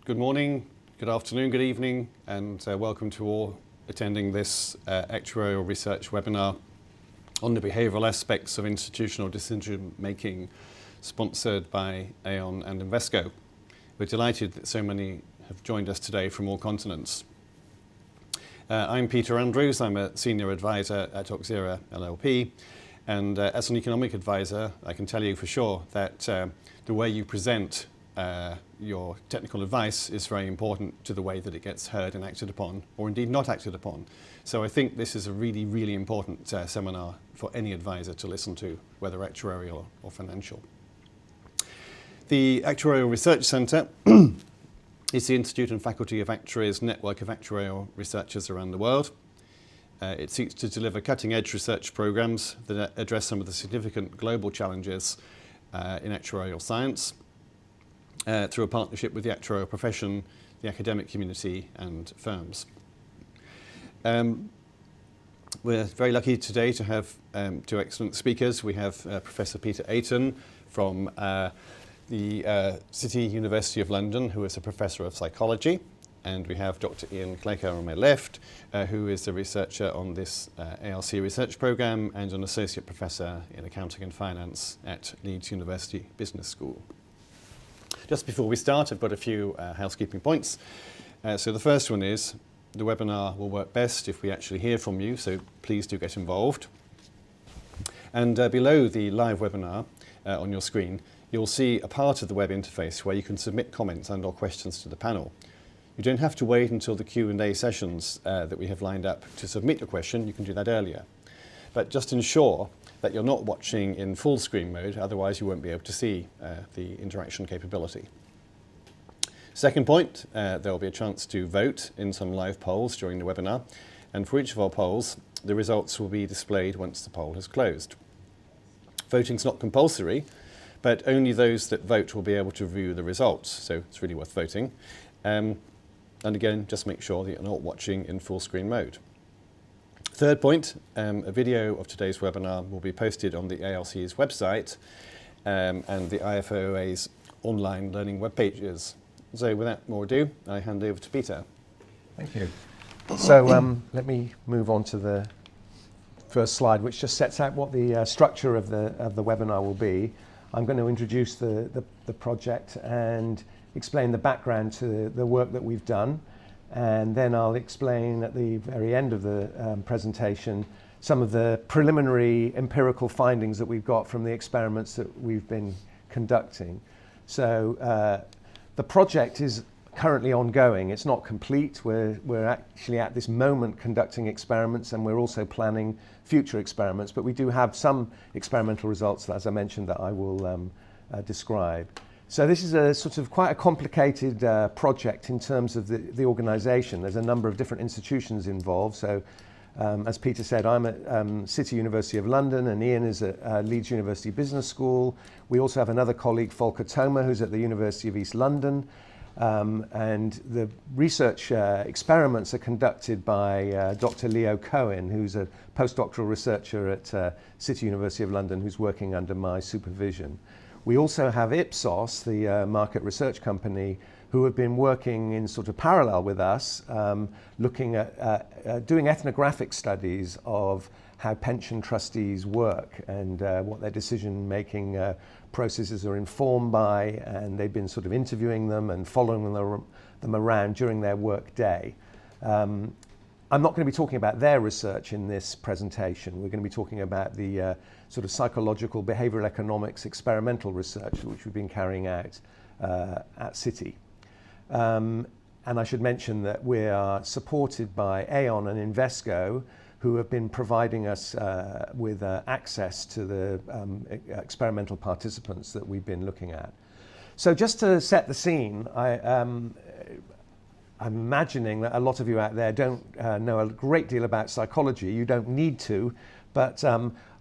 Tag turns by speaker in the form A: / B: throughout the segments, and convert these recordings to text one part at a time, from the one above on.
A: Good morning, good afternoon, good evening, and welcome to all attending this actuarial research webinar on the behavioural aspects of institutional decision making, sponsored by Aon and Invesco. We're delighted that so many have joined us today from all continents. I'm Peter Andrews. I'm a senior advisor at Auxera LLP, and as an economic advisor, I can tell you for sure that the way you present your technical advice is very important to the way that it gets heard and acted upon, or indeed not acted upon. So I think this is a really, really important seminar for any advisor to listen to, whether actuarial or financial. The Actuarial Research Centre is the Institute and Faculty of Actuaries network of actuarial researchers around the world. It seeks to deliver cutting-edge research programs that address some of the significant global challenges in actuarial science through a partnership with the actuarial profession, the academic community and firms. We're very lucky today to have two excellent speakers. We have Professor Peter Ayton from the City University of London, who is a professor of psychology, and we have Dr. Ian Claker on my left, who is a researcher on this ALC research programme and an associate professor in accounting and finance at Leeds University Business School. Just before we start, I've got a few housekeeping points. So the first one is the webinar will work best if we actually hear from you, so please do get involved. And below the live webinar on your screen, you'll see a part of the web interface where you can submit comments and/or questions to the panel. You don't have to wait until the Q&A sessions that we have lined up to submit your question. You can do that earlier. But just ensure that you're not watching in full screen mode, otherwise you won't be able to see the interaction capability. Second point, there will be a chance to vote in some live polls during the webinar, and for each of our polls, the results will be displayed once the poll has closed. Voting's not compulsory, but only those that vote will be able to view the results, so it's really worth voting. And again, just make sure that you're not watching in full screen mode. Third point, a video of today's webinar will be posted on the ALC's website and the IFOA's online learning web pages. So without more ado, I hand over to Peter.
B: Thank you. So let me move on to the first slide, which just sets out what the structure of the webinar will be. I'm going to introduce the project and explain the background to the work that we've done. And then I'll explain at the very end of the presentation some of the preliminary empirical findings that we've got from the experiments that we've been conducting. So the project is currently ongoing. It's not complete. We're actually at this moment conducting experiments, and we're also planning future experiments, but we do have some experimental results, as I mentioned, that I will describe. So this is a sort of quite a complicated project in terms of the organisation. There's a number of different institutions involved. So as Peter said, I'm at City University of London, and Ian is at Leeds University Business School. We also have another colleague, Volker Thoma, who's at the University of East London. And the research experiments are conducted by Dr. Leo Cohen, who's a postdoctoral researcher at City University of London, who's working under my supervision. We also have Ipsos, the market research company, who have been working in sort of parallel with us, looking at doing ethnographic studies of how pension trustees work and what their decision-making processes are informed by, and they've been sort of interviewing them and following them around during their work day. I'm not going to be talking about their research in this presentation. We're going to be talking about the sort of psychological behavioural economics experimental research which we've been carrying out at City. And I should mention that we are supported by Aon and Invesco, who have been providing us with access to the experimental participants that we've been looking at. So just to set the scene, I'm imagining that a lot of you out there don't know a great deal about psychology. You don't need to, but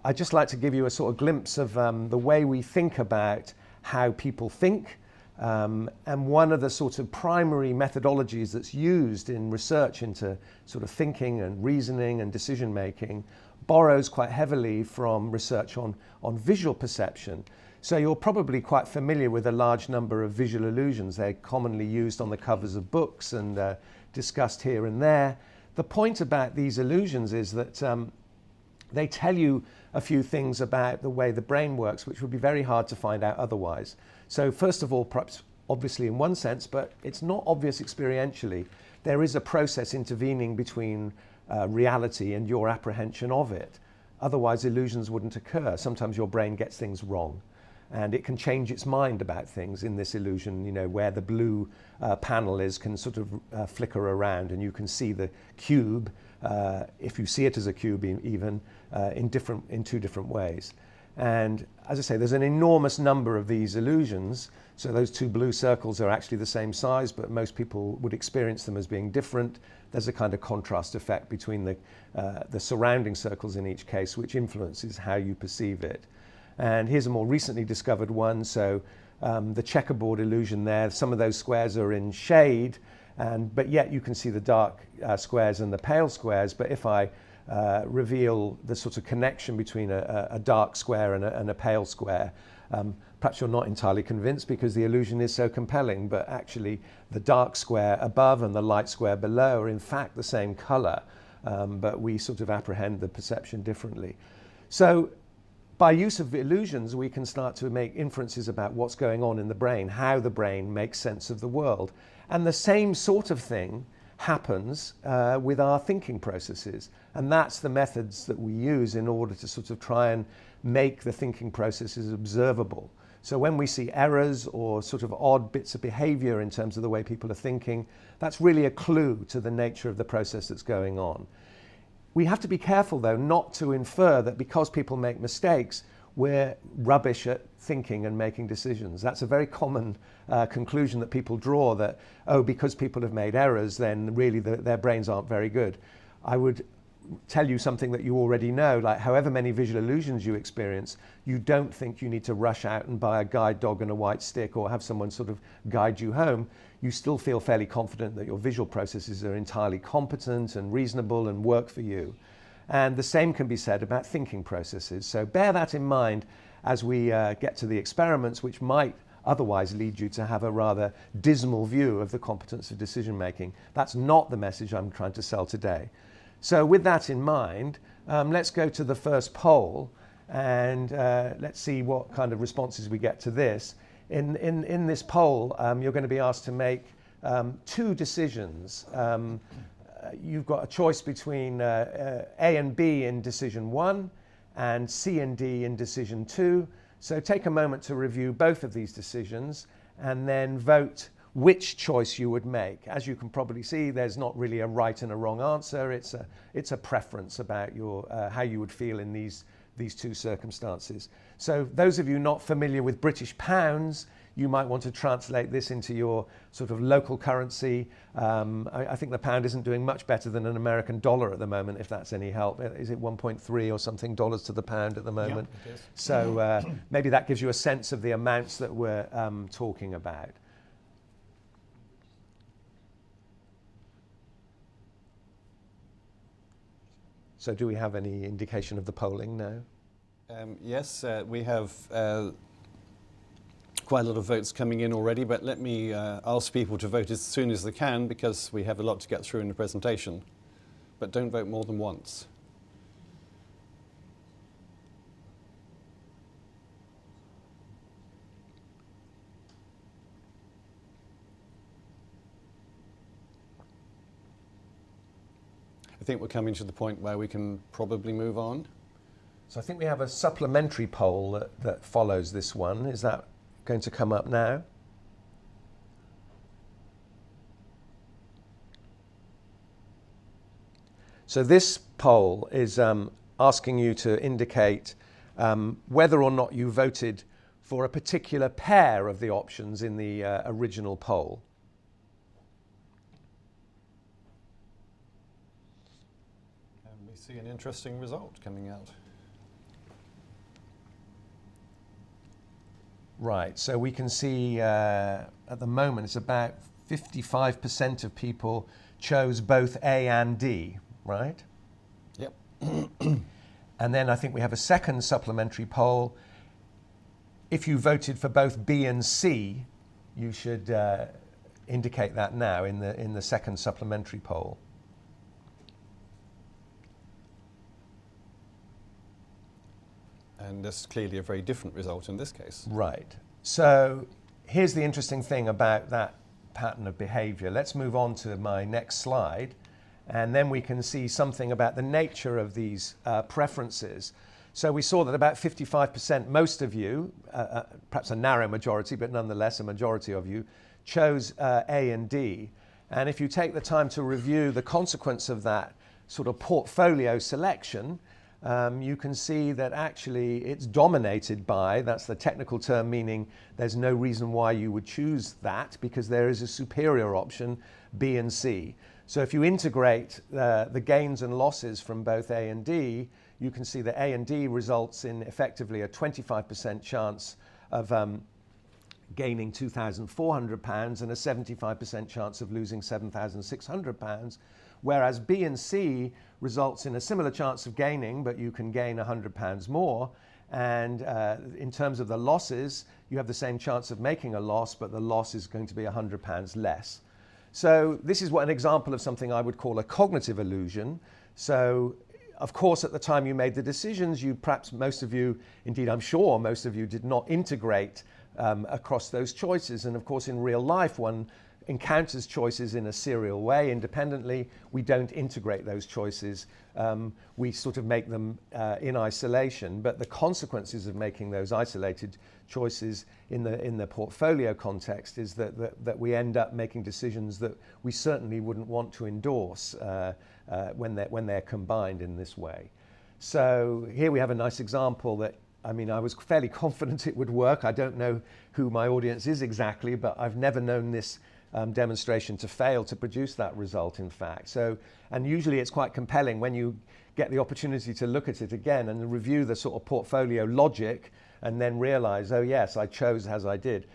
B: I'd just like to give you a sort of glimpse of the way we think about how people think. And one of the sort of primary methodologies that's used in research into sort of thinking and reasoning and decision making borrows quite heavily from research on visual perception. So you're probably quite familiar with a large number of visual illusions. They're commonly used on the covers of books and discussed here and there. The point about these illusions is that they tell you a few things about the way the brain works, which would be very hard to find out otherwise. So first of all, perhaps obviously in one sense, but it's not obvious experientially, there is a process intervening between reality and your apprehension of it. Otherwise, illusions wouldn't occur. Sometimes your brain gets things wrong, and it can change its mind about things in this illusion. You know, where the blue panel is can sort of flicker around, and you can see the cube, if you see it as a cube even, in two different ways. And as I say, there's an enormous number of these illusions. So those two blue circles are actually the same size, but most people would experience them as being different. There's a kind of contrast effect between the surrounding circles in each case, which influences how you perceive it. And here's a more recently discovered one. So the checkerboard illusion there, some of those squares are in shade, but yet you can see the dark squares and the pale squares. But if I reveal the sort of connection between a dark square and a pale square, perhaps you're not entirely convinced because the illusion is so compelling, but actually the dark square above and the light square below are in fact the same color, but we sort of apprehend the perception differently. So by use of illusions, we can start to make inferences about what's going on in the brain, how the brain makes sense of the world. And the same sort of thing happens with our thinking processes. And that's the methods that we use in order to sort of try and make the thinking processes observable. So when we see errors or sort of odd bits of behavior in terms of the way people are thinking, that's really a clue to the nature of the process that's going on. We have to be careful, though, not to infer that because people make mistakes, we're rubbish at thinking and making decisions. That's a very common conclusion that people draw, that, oh, because people have made errors, then really their brains aren't very good. I would tell you something that you already know, like however many visual illusions you experience, you don't think you need to rush out and buy a guide dog and a white stick or have someone sort of guide you home. You still feel fairly confident that your visual processes are entirely competent and reasonable and work for you. And the same can be said about thinking processes. So bear that in mind as we get to the experiments, which might otherwise lead you to have a rather dismal view of the competence of decision making. That's not the message I'm trying to sell today. So with that in mind, let's go to the first poll and let's see what kind of responses we get to this. In this poll, you're going to be asked to make two decisions. You've got a choice between A and B in decision 1 and C and D in decision 2. So take a moment to review both of these decisions and then vote which choice you would make. As you can probably see, there's not really a right and a wrong answer. It's a preference about your how you would feel in these two circumstances. So those of you not familiar with British pounds, you might want to translate this into your sort of local currency. I think the pound isn't doing much better than an American dollar at the moment, if that's any help. Is it 1.3 or something dollars to the pound at the moment?
A: Yeah, it is.
B: So maybe that gives you a sense of the amounts that we're talking about. So do we have any indication of the polling now?
A: Yes, we have quite a lot of votes coming in already, but let me ask people to vote as soon as they can because we have a lot to get through in the presentation. But don't vote more than once. I think we're coming to the point where we can probably move on.
B: So I think we have a supplementary poll that follows this one. Is that going to come up now? So this poll is asking you to indicate whether or not you voted for a particular pair of the options in the original poll.
A: And we see an interesting result coming out.
B: Right, so we can see at the moment it's about 55% of people chose both A and D, right?
A: Yep.
B: And then I think we have a second supplementary poll if you voted for both B and C, you should indicate that now in the second supplementary poll.
A: And there's clearly a very different result in this case.
B: Right. So here's the interesting thing about that pattern of behavior. Let's move on to my next slide, and then we can see something about the nature of these preferences. So we saw that about 55%, most of you, perhaps a narrow majority, but nonetheless a majority of you, chose A and D. And if you take the time to review the consequence of that sort of portfolio selection, you can see that actually it's dominated by, that's the technical term meaning there's no reason why you would choose that, because there is a superior option, B and C. So if you integrate the gains and losses from both A and D, you can see that A and D results in effectively a 25% chance of gaining £2,400 and a 75% chance of losing £7,600, whereas B and C results in a similar chance of gaining, but you can gain £100 more. And in terms of the losses, you have the same chance of making a loss, but the loss is going to be £100 less. So this is an example of something I would call a cognitive illusion. So of course, at the time you made the decisions, perhaps most of you, indeed I'm sure most of you, did not integrate across those choices. And of course, in real life, one encounters choices in a serial way, independently. We don't integrate those choices. We sort of make them in isolation. But the consequences of making those isolated choices in the portfolio context is that we end up making decisions that we certainly wouldn't want to endorse when they're combined in this way. So here we have a nice example that, I mean, I was fairly confident it would work. I don't know who my audience is exactly, but I've never known this demonstration to fail to produce that result, in fact. So, and usually it's quite compelling when you get the opportunity to look at it again and review the sort of portfolio logic and then realize, oh yes, I chose as I did.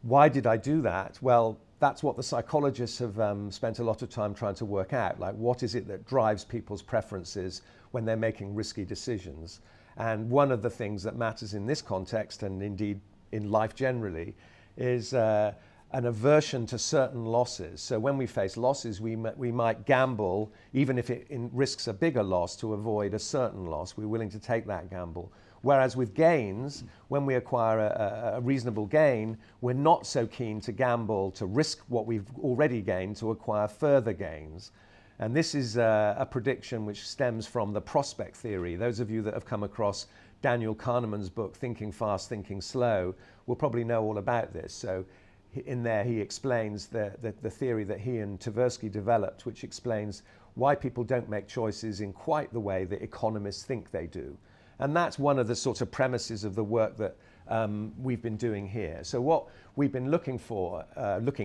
B: Why did I do that? Well, that's what the psychologists have spent a lot of time trying to work out. Like, what is it that drives people's preferences when they're making risky decisions? And one of the things that matters in this context, and indeed in life generally, is an aversion to certain losses. So when we face losses, we might gamble, even if it risks a bigger loss, to avoid a certain loss. We're willing to take that gamble. Whereas with gains, when we acquire a reasonable gain, we're not so keen to gamble, to risk what we've already gained to acquire further gains. And this is a prediction which stems from the prospect theory. Those of you that have come across Daniel Kahneman's book, Thinking Fast, Thinking Slow, will probably know all about this. So in there he explains the theory that he and Tversky developed, which explains why people don't make choices in quite the way that economists think they do. And that's one of the sort of premises of the work that we've been doing here. So what we've been looking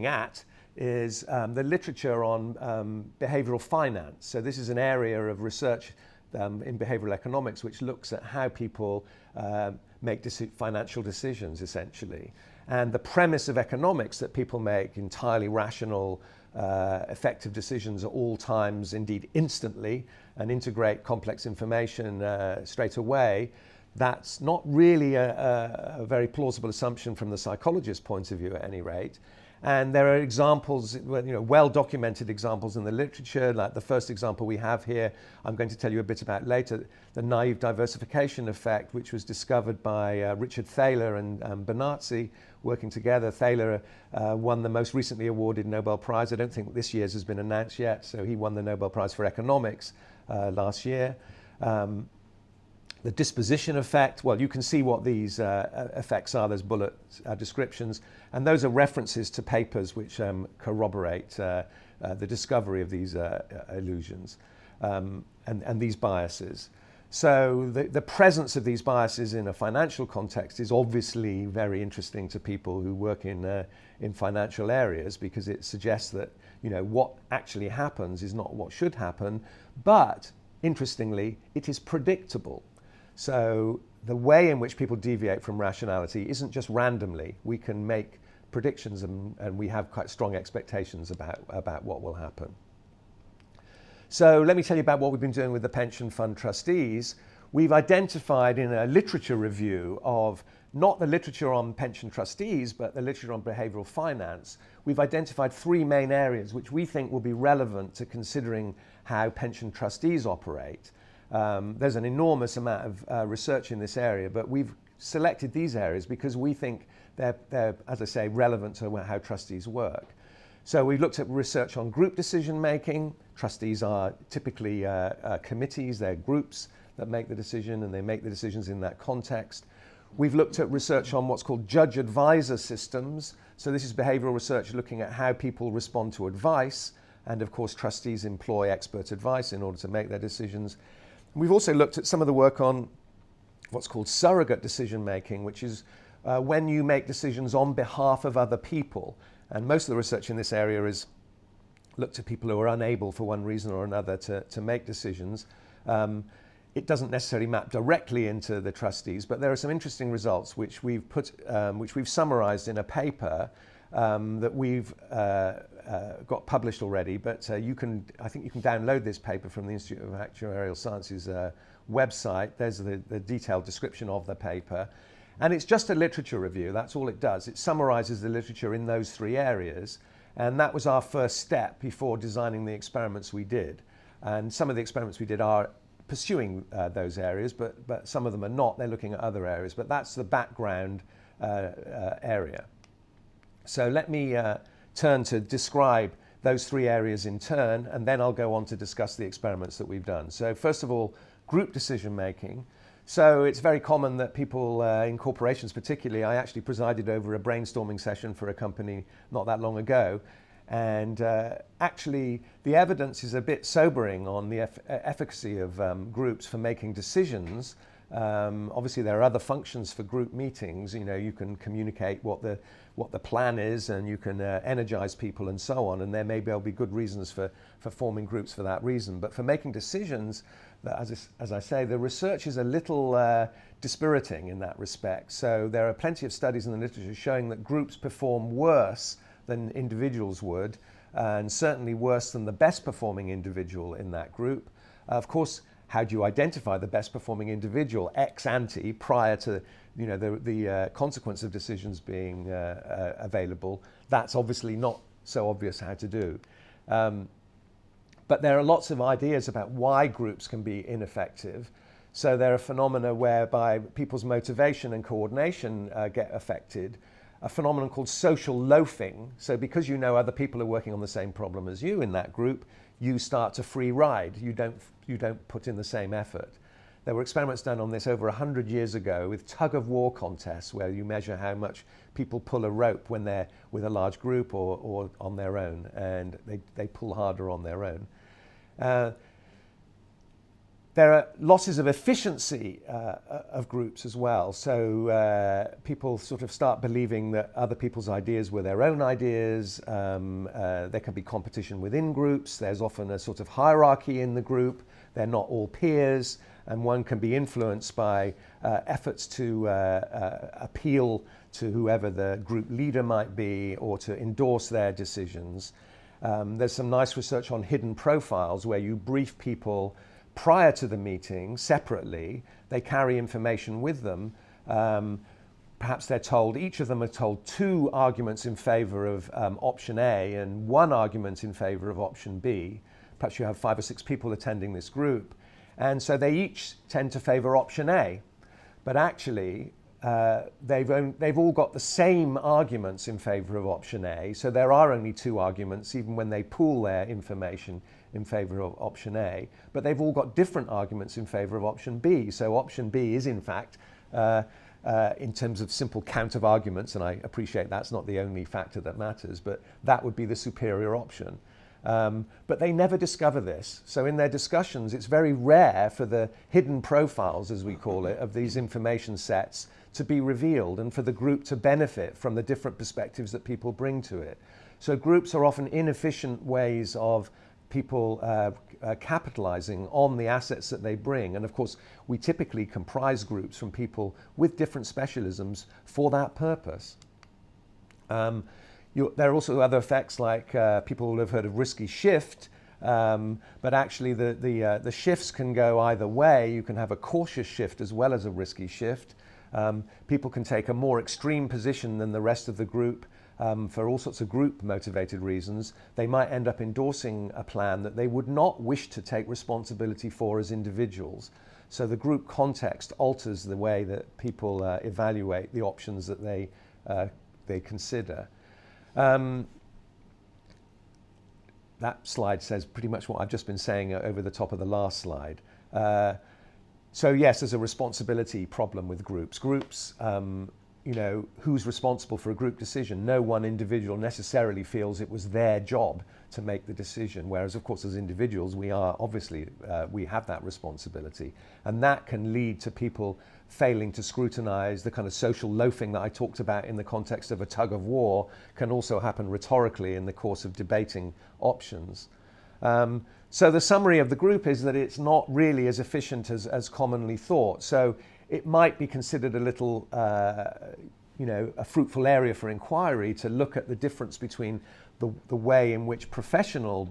B: at is the literature on behavioral finance. So this is an area of research in behavioral economics which looks at how people make financial decisions, essentially. And the premise of economics that people make entirely rational, effective decisions at all times, indeed instantly, and integrate complex information straight away, that's not really a very plausible assumption from the psychologist's point of view, at any rate. And there are examples, well-documented examples in the literature, like the first example we have here, I'm going to tell you a bit about later, the naive diversification effect, which was discovered by Richard Thaler and Bernarzi working together. Thaler won the most recently awarded Nobel Prize. I don't think this year's has been announced yet, so he won the Nobel Prize for economics last year. The disposition effect, well, you can see what these effects are. There's bullet descriptions. And those are references to papers which corroborate the discovery of these illusions and these biases. So the presence of these biases in a financial context is obviously very interesting to people who work in financial areas, because it suggests that what actually happens is not what should happen, but interestingly, it is predictable. So the way in which people deviate from rationality isn't just randomly. We can make predictions and we have quite strong expectations about what will happen. So let me tell you about what we've been doing with the pension fund trustees. We've identified in a literature review of not the literature on pension trustees, but the literature on behavioural finance, we've identified three main areas which we think will be relevant to considering how pension trustees operate. There's an enormous amount of research in this area, but we've selected these areas because we think they're, as I say, relevant to how trustees work. So we've looked at research on group decision making. Trustees are typically committees, they're groups that make the decision, and they make the decisions in that context. We've looked at research on what's called judge-advisor systems. So this is behavioural research looking at how people respond to advice, and of course trustees employ expert advice in order to make their decisions. We've also looked at some of the work on what's called surrogate decision making, which is when you make decisions on behalf of other people. And most of the research in this area is looked at people who are unable for one reason or another to make decisions. It doesn't necessarily map directly into the trustees, but there are some interesting results which we've summarised in a paper that we've got published already. But I think you can download this paper from the Institute of Actuarial Sciences website. There's the detailed description of the paper. And it's just a literature review, that's all it does. It summarises the literature in those three areas. And that was our first step before designing the experiments we did. And some of the experiments we did are pursuing those areas, but some of them are not. They're looking at other areas. But that's the background area. So let me turn to describe those three areas in turn, and then I'll go on to discuss the experiments that we've done. So first of all, group decision making. So it's very common that people in corporations particularly, I actually presided over a brainstorming session for a company not that long ago, and actually the evidence is a bit sobering on the efficacy of groups for making decisions. Obviously there are other functions for group meetings. You know, you can communicate what the plan is, and you can energize people and so on, and there may be good reasons for forming groups for that reason. But for making decisions, as I say, the research is a little dispiriting in that respect. So there are plenty of studies in the literature showing that groups perform worse than individuals would, and certainly worse than the best performing individual in that group. Of course, how do you identify the best performing individual ex ante prior to the consequence of decisions being available? That's obviously not so obvious how to do. But there are lots of ideas about why groups can be ineffective. So there are phenomena whereby people's motivation and coordination get affected. A phenomenon called social loafing. So because you know other people are working on the same problem as you in that group, you start to free ride. You don't put in the same effort. There were experiments done on this over 100 years ago with tug-of-war contests where you measure how much people pull a rope when they're with a large group or on their own, and they pull harder on their own. There are losses of efficiency of groups as well. So people sort of start believing that other people's ideas were their own ideas. There can be competition within groups. There's often a sort of hierarchy in the group. They're not all peers, and one can be influenced by efforts to appeal to whoever the group leader might be or to endorse their decisions. There's some nice research on hidden profiles where you brief people prior to the meeting separately. They carry information with them. Perhaps they're told, each of them are told 2 arguments in favor of option A and 1 argument in favor of option B. Perhaps you have 5 or 6 people attending this group. And so they each tend to favor option A. But actually, they've all got the same arguments in favor of option A. So there are only 2 arguments, even when they pool their information in favor of option A. But they've all got different arguments in favor of option B. So option B is, in fact, in terms of simple count of arguments, and I appreciate that's not the only factor that matters, but that would be the superior option. But they never discover this. So in their discussions, it's very rare for the hidden profiles, as we call it, of these information sets to be revealed and for the group to benefit from the different perspectives that people bring to it. So groups are often inefficient ways of people capitalizing on the assets that they bring. And of course, we typically comprise groups from people with different specialisms for that purpose. There are also other effects like people will have heard of risky shift, but actually the shifts can go either way. You can have a cautious shift as well as a risky shift. People can take a more extreme position than the rest of the group for all sorts of group-motivated reasons. They might end up endorsing a plan that they would not wish to take responsibility for as individuals. So the group context alters the way that people evaluate the options that they consider. That slide says pretty much what I've just been saying over the top of the last slide. So yes, there's a responsibility problem with groups. Groups, who's responsible for a group decision? No one individual necessarily feels it was their job to make the decision, whereas of course as individuals we are obviously, we have that responsibility. And that can lead to people failing to scrutinize the kind of social loafing that I talked about in the context of a tug of war, can also happen rhetorically in the course of debating options. So the summary of the group is that it's not really as efficient as commonly thought. So it might be considered a little, a fruitful area for inquiry to look at the difference between the way in which professional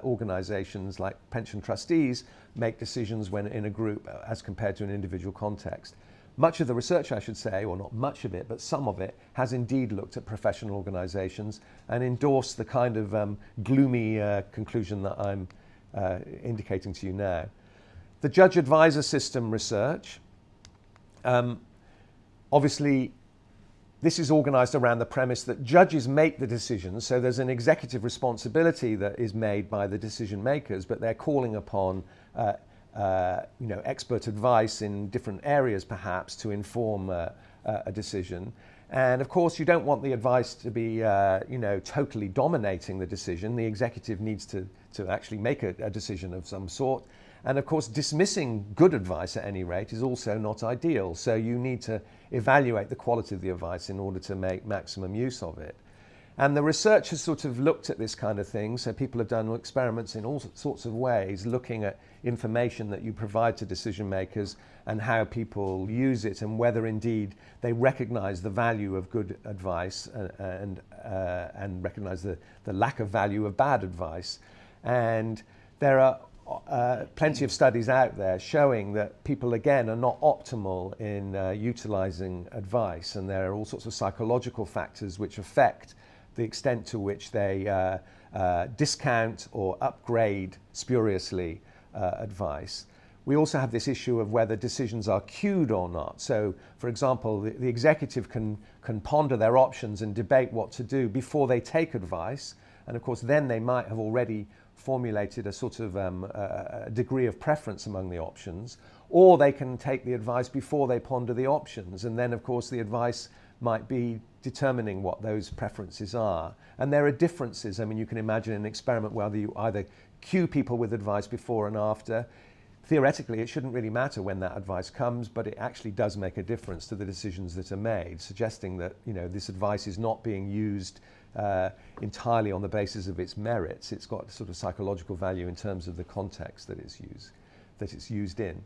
B: organizations like pension trustees make decisions when in a group as compared to an individual context. Much of the research, I should say, or not much of it, but some of it, has indeed looked at professional organizations and endorsed the kind of gloomy conclusion that I'm indicating to you now. The judge advisor system research, obviously this is organized around the premise that judges make the decisions, so there's an executive responsibility that is made by the decision makers, but they're calling upon expert advice in different areas perhaps to inform a decision. And of course you don't want the advice to be totally dominating the decision. The executive needs to actually make a decision of some sort. And of course dismissing good advice at any rate is also not ideal. So you need to evaluate the quality of the advice in order to make maximum use of it. And the research has sort of looked at this kind of thing. So people have done experiments in all sorts of ways, looking at information that you provide to decision makers and how people use it and whether indeed they recognize the value of good advice and recognize the lack of value of bad advice. And there are plenty of studies out there showing that people, again, are not optimal in utilizing advice. And there are all sorts of psychological factors which affect the extent to which they discount or upgrade spuriously advice. We also have this issue of whether decisions are cued or not. So, for example, the executive can ponder their options and debate what to do before they take advice. And of course, then they might have already formulated a sort of a degree of preference among the options. Or they can take the advice before they ponder the options. And then, of course, the advice might be determining what those preferences are. And there are differences. I mean, you can imagine an experiment where you either cue people with advice before and after. Theoretically, it shouldn't really matter when that advice comes, but it actually does make a difference to the decisions that are made, suggesting that this advice is not being used entirely on the basis of its merits. It's got sort of psychological value in terms of the context that it's used in.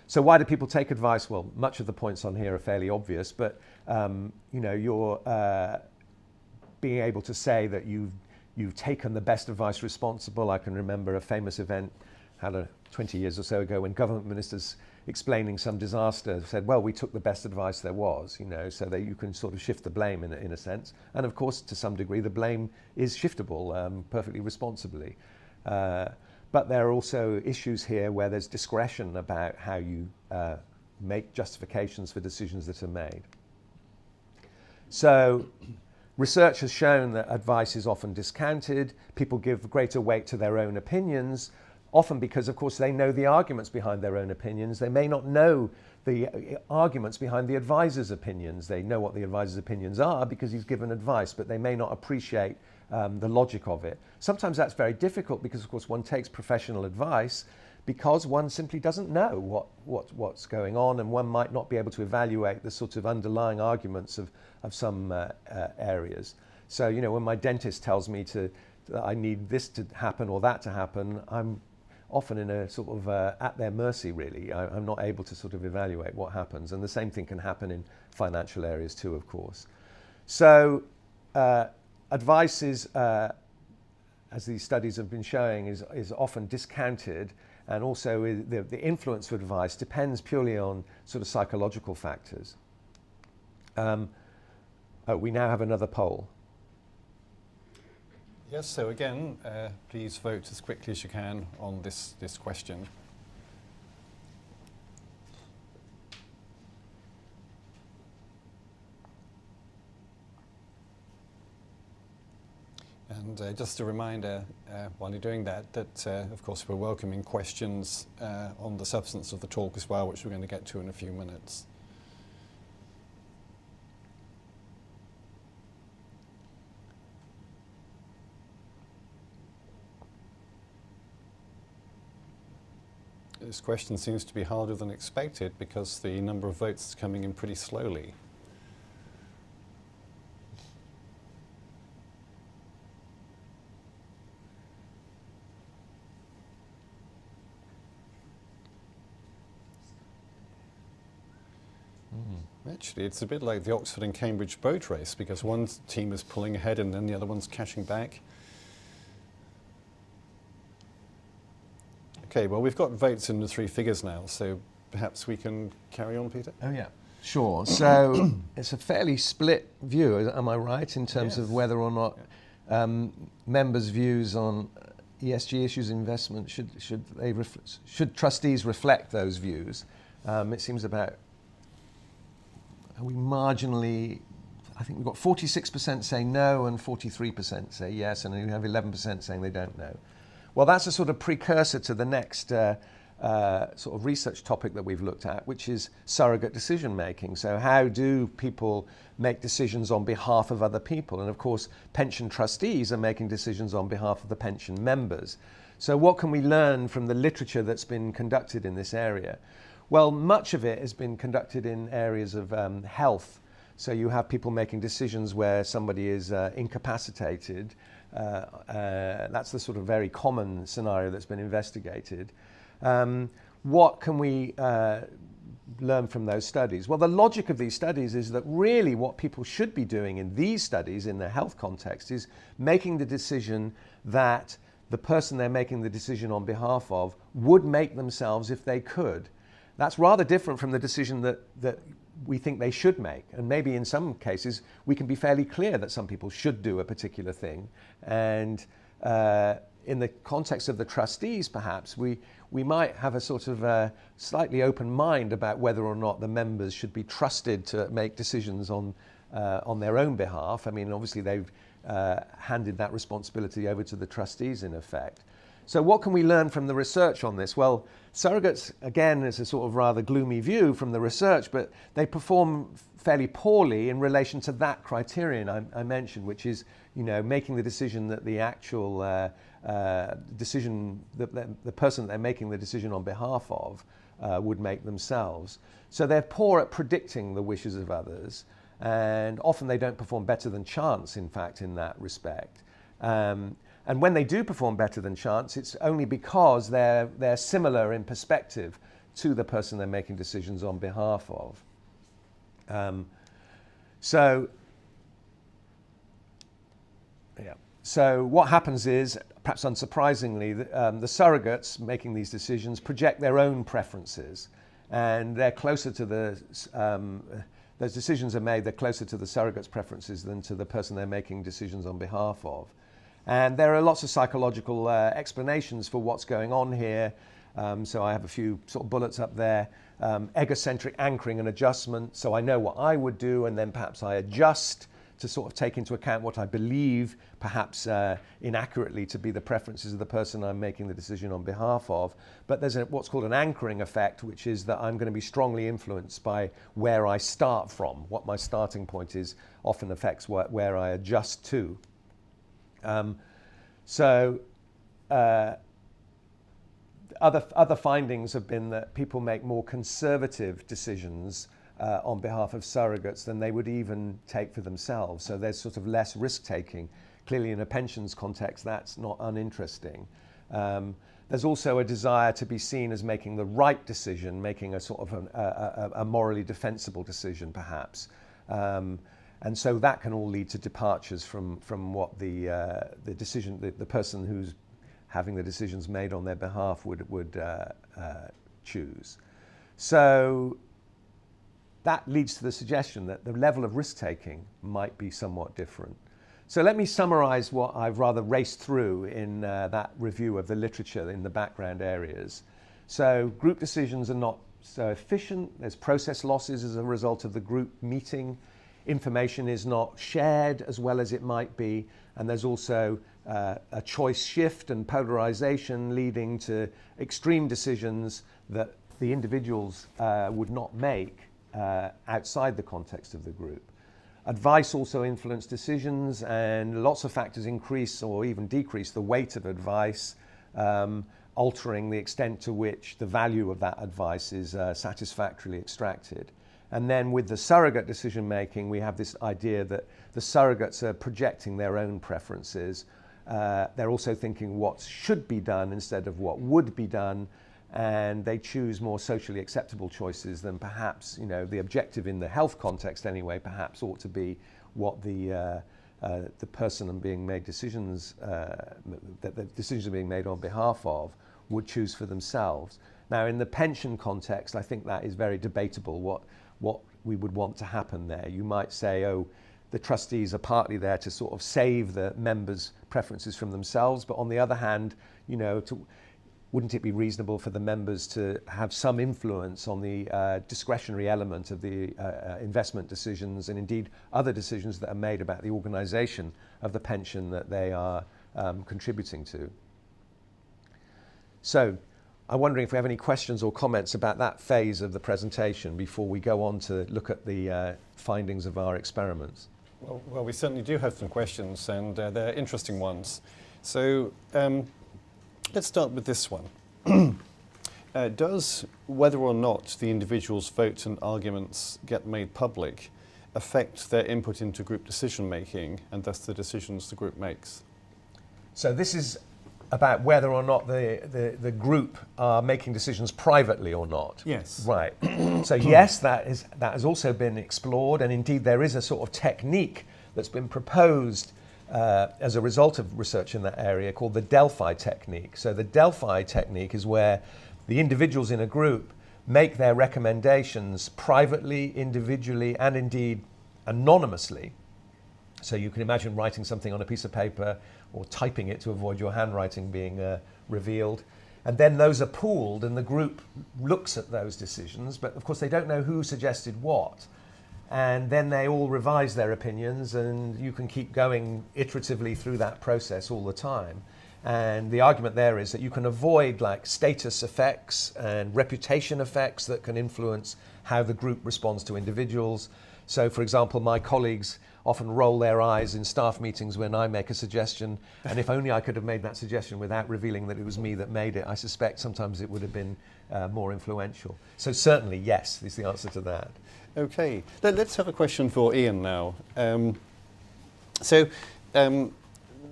B: So why do people take advice? Well, much of the points on here are fairly obvious, but you're being able to say that you've taken the best advice responsible. I can remember a famous event 20 years or so ago when government ministers explaining some disaster said, well, we took the best advice there was, so that you can sort of shift the blame in a sense. And of course, to some degree, the blame is shiftable perfectly responsibly. But there are also issues here where there's discretion about how you make justifications for decisions that are made. So research has shown that advice is often discounted. People give greater weight to their own opinions, often because, of course, they know the arguments behind their own opinions. They may not know the arguments behind the advisor's opinions. They know what the advisor's opinions are because he's given advice, but they may not appreciate the logic of it. Sometimes that's very difficult because, of course, one takes professional advice because one simply doesn't know what's going on, and one might not be able to evaluate the sort of underlying arguments of some areas. So, when my dentist tells me that I need this to happen or that to happen, I'm often in a sort of at their mercy, really. I'm not able to sort of evaluate what happens. And the same thing can happen in financial areas too, of course. So advice is, as these studies have been showing, is often discounted. and also the influence of advice depends purely on sort of psychological factors. We now have another poll.
A: Yes, so again, please vote as quickly as you can on this question. And just a reminder, while you're doing that, of course we're welcoming questions on the substance of the talk as well, which we're going to get to in a few minutes. This question seems to be harder than expected because the number of votes is coming in pretty slowly. Actually, it's a bit like the Oxford and Cambridge boat race, because one team is pulling ahead and then the other one's catching back. Okay, well, we've got votes in the three figures now, so perhaps we can carry on, Peter?
B: Oh, yeah. Sure. So it's a fairly split view, am I right, in terms of whether or not members' views on ESG issues, investment, should trustees reflect those views? It seems about, we marginally, I think we've got 46% saying no and 43% say yes, and we have 11% saying they don't know. Well, that's a sort of precursor to the next sort of research topic that we've looked at, which is surrogate decision making. So how do people make decisions on behalf of other people? And of course, pension trustees are making decisions on behalf of the pension members. So what can we learn from the literature that's been conducted in this area? Well, much of it has been conducted in areas of health. So you have people making decisions where somebody is incapacitated. That's the sort of very common scenario that's been investigated. What can we learn from those studies? Well, the logic of these studies is that really what people should be doing in these studies, in the health context, is making the decision that the person they're making the decision on behalf of would make themselves if they could. That's rather different from the decision that we think they should make. And maybe in some cases, we can be fairly clear that some people should do a particular thing. And in the context of the trustees, perhaps, we might have a sort of slightly open mind about whether or not the members should be trusted to make decisions on their own behalf. I mean, obviously, they've handed that responsibility over to the trustees, in effect. So what can we learn from the research on this? Well, surrogates, again, is a sort of rather gloomy view from the research, but they perform fairly poorly in relation to that criterion I mentioned, which is, making the decision that the actual decision, the person that they're making the decision on behalf of would make themselves. So they're poor at predicting the wishes of others, and often they don't perform better than chance, in fact, in that respect. And when they do perform better than chance, it's only because they're similar in perspective to the person they're making decisions on behalf of. So what happens is, perhaps unsurprisingly, the surrogates making these decisions project their own preferences, and they're closer to those decisions are made, they're closer to the surrogate's preferences than to the person they're making decisions on behalf of. And there are lots of psychological explanations for what's going on here. So I have a few sort of bullets up there. Egocentric anchoring and adjustment. So I know what I would do, and then perhaps I adjust to sort of take into account what I believe, perhaps inaccurately, to be the preferences of the person I'm making the decision on behalf of. But there's what's called an anchoring effect, which is that I'm going to be strongly influenced by where I start from. What my starting point is often affects where I adjust to. Other findings have been that people make more conservative decisions on behalf of surrogates than they would even take for themselves. So there's sort of less risk-taking. Clearly, in a pensions context, that's not uninteresting. There's also a desire to be seen as making the right decision, making a sort of a morally defensible decision, perhaps. And so that can all lead to departures from what the decision, the person who's having the decisions made on their behalf would choose. So that leads to the suggestion that the level of risk-taking might be somewhat different. So let me summarize what I've rather raced through in that review of the literature in the background areas. So group decisions are not so efficient. There's process losses as a result of the group meeting. Information is not shared as well as it might be. And there's also a choice shift and polarization leading to extreme decisions that the individuals would not make outside the context of the group. Advice also influences decisions, and lots of factors increase or even decrease the weight of advice, altering the extent to which the value of that advice is satisfactorily extracted. And then with the surrogate decision making, we have this idea that the surrogates are projecting their own preferences. They're also thinking what should be done instead of what would be done, and they choose more socially acceptable choices than perhaps, the objective in the health context anyway, perhaps ought to be what the person being made decisions, that the decisions are being made on behalf of, would choose for themselves. Now, in the pension context, I think that is very debatable, what we would want to happen there. You might say, the trustees are partly there to sort of save the members' preferences from themselves, but on the other hand, wouldn't it be reasonable for the members to have some influence on the discretionary element of the investment decisions and indeed other decisions that are made about the organisation of the pension that they are contributing to? So I'm wondering if we have any questions or comments about that phase of the presentation before we go on to look at the findings of our experiments.
A: Well, we certainly do have some questions, and they're interesting ones. So let's start with this one. Does whether or not the individual's votes and arguments get made public affect their input into group decision making and thus the decisions the group makes? So
B: this is about whether or not the group are making decisions privately or not.
A: Yes.
B: Right. So yes, that has also been explored, and indeed there is a sort of technique that's been proposed as a result of research in that area called the Delphi technique. So the Delphi technique is where the individuals in a group make their recommendations privately, individually, and indeed anonymously. So you can imagine writing something on a piece of paper or typing it to avoid your handwriting being revealed. And then those are pooled and the group looks at those decisions, but of course they don't know who suggested what. And then they all revise their opinions, and you can keep going iteratively through that process all the time. And the argument there is that you can avoid like status effects and reputation effects that can influence how the group responds to individuals. So for example, my colleagues often roll their eyes in staff meetings when I make a suggestion, and if only I could have made that suggestion without revealing that it was me that made it, I suspect sometimes it would have been more influential. So certainly yes is the answer to that.
A: Okay, let's have a question for Ian now.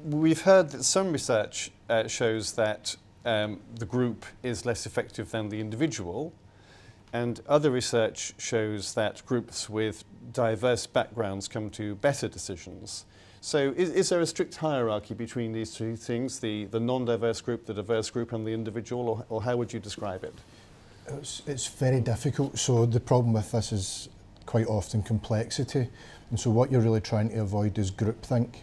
A: We've heard that some research shows that the group is less effective than the individual, and other research shows that groups with diverse backgrounds come to better decisions. So is there a strict hierarchy between these two things, the non-diverse group, the diverse group, and the individual, or how would you describe it?
C: It's very difficult. So the problem with this is quite often complexity. And so what you're really trying to avoid is groupthink.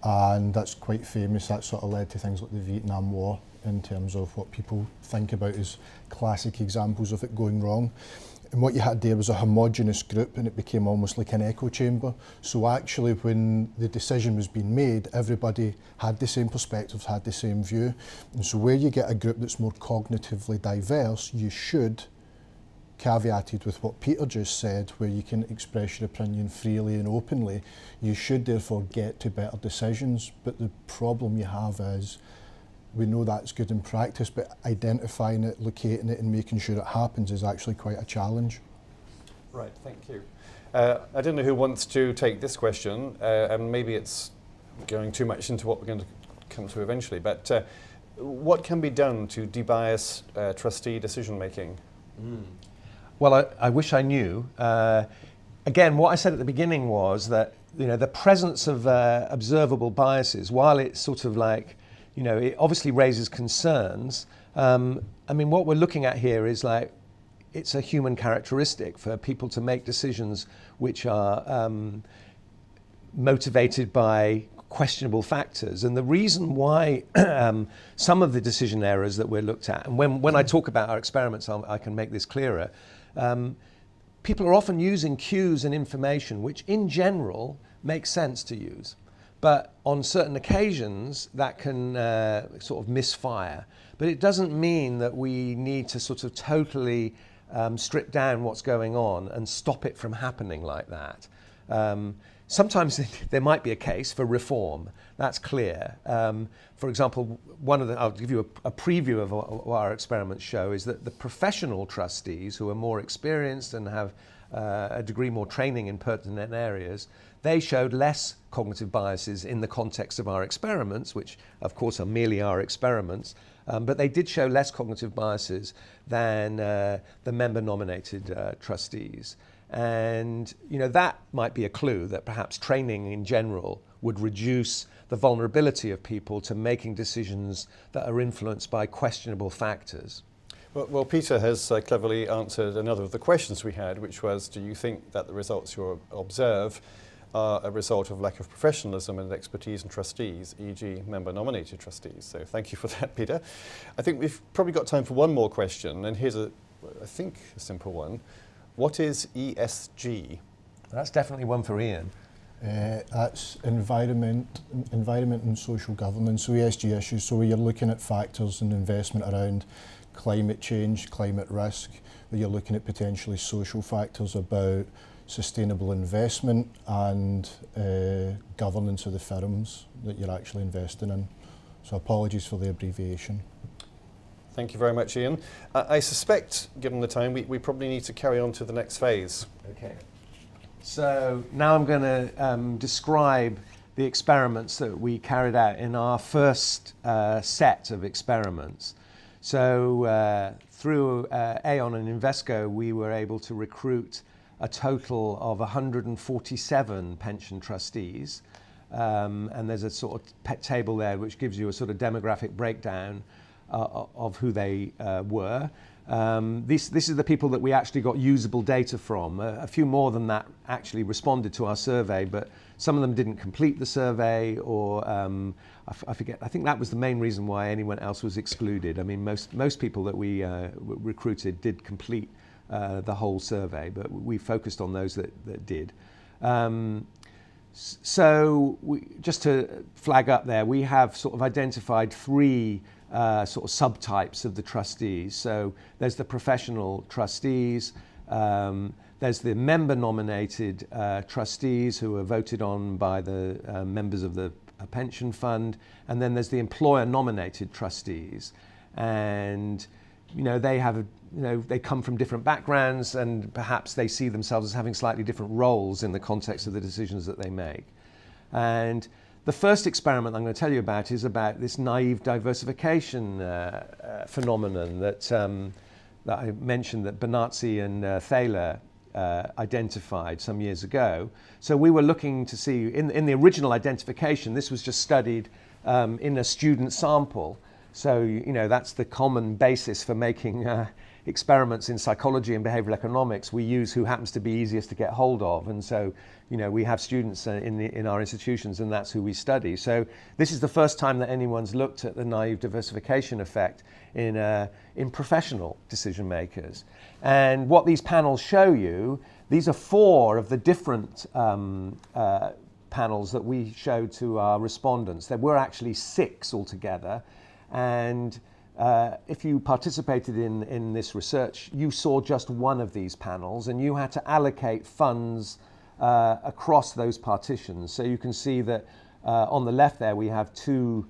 C: And that's quite famous. That sort of led to things like the Vietnam War in terms of what people think about as classic examples of it going wrong. And what you had there was a homogenous group, and it became almost like an echo chamber. So actually when the decision was being made, everybody had the same perspectives, had the same view. And so where you get a group that's more cognitively diverse, you should, caveated with what Peter just said, where you can express your opinion freely and openly, you should therefore get to better decisions. But the problem you have is, we know that's good in practice, but identifying it, locating it, and making sure it happens is actually quite a challenge.
A: Right, thank you. I don't know who wants to take this question, and maybe it's going too much into what we're going to come to eventually, but what can be done to debias trustee decision making?
B: Well, I wish I knew. Again, what I said at the beginning was that the presence of observable biases, while it's sort of like it obviously raises concerns. I mean, what we're looking at here is like, it's a human characteristic for people to make decisions which are motivated by questionable factors. And the reason why some of the decision errors that we're looked at, and when I talk about our experiments, I can make this clearer. People are often using cues and information which in general make sense to use. But on certain occasions that can sort of misfire. But it doesn't mean that we need to sort of totally strip down what's going on and stop it from happening like that. Sometimes there might be a case for reform, that's clear. For example, I'll give you a preview of what our experiments show, is that the professional trustees who are more experienced and have a degree more training in pertinent areas, they showed less cognitive biases in the context of our experiments, which of course are merely our experiments, but they did show less cognitive biases than the member-nominated trustees. And that might be a clue that perhaps training in general would reduce the vulnerability of people to making decisions that are influenced by questionable factors.
A: Well, Peter has cleverly answered another of the questions we had, which was, do you think that the results you observe are a result of lack of professionalism and expertise in trustees, e.g. member-nominated trustees? So thank you for that, Peter. I think we've probably got time for one more question, and here's I think a simple one. What is ESG?
B: That's definitely one for Ian.
C: That's environment and social governance, so ESG issues. So you're looking at factors in investment around climate change, climate risk, where you're looking at potentially social factors about sustainable investment and governance of the firms that you're actually investing in. So apologies for the abbreviation.
A: Thank you very much, Ian. I suspect, given the time, we probably need to carry on to the next phase.
B: Okay. So now I'm going to describe the experiments that we carried out in our first set of experiments. So through Aon and Invesco, we were able to recruit a total of 147 pension trustees. And there's a sort of table there which gives you a sort of demographic breakdown of who they were. This is the people that we actually got usable data from. A few more than that actually responded to our survey, but some of them didn't complete the survey, or I forget. I think that was the main reason why anyone else was excluded. I mean, most people that we recruited did complete the whole survey, but we focused on those that did. So just to flag up there, we have sort of identified three sort of subtypes of the trustees. So there's the professional trustees, there's the member-nominated trustees who are voted on by the members of the pension fund, and then there's the employer-nominated trustees. And they have they come from different backgrounds, and perhaps they see themselves as having slightly different roles in the context of the decisions that they make. And the first experiment I'm going to tell you about is about this naive diversification phenomenon that I mentioned, that Benazzi and Thaler identified some years ago. So we were looking to see, in the original identification, this was just studied in a student sample. So, that's the common basis for making experiments in psychology and behavioural economics. We use who happens to be easiest to get hold of. And so, we have students in our institutions, and that's who we study. So this is the first time that anyone's looked at the naive diversification effect in professional decision makers. And what these panels show you, these are 4 of the different panels that we showed to our respondents. There were actually 6 altogether. And if you participated in this research, you saw just one of these panels, and you had to allocate funds across those partitions. So you can see that on the left there we have 2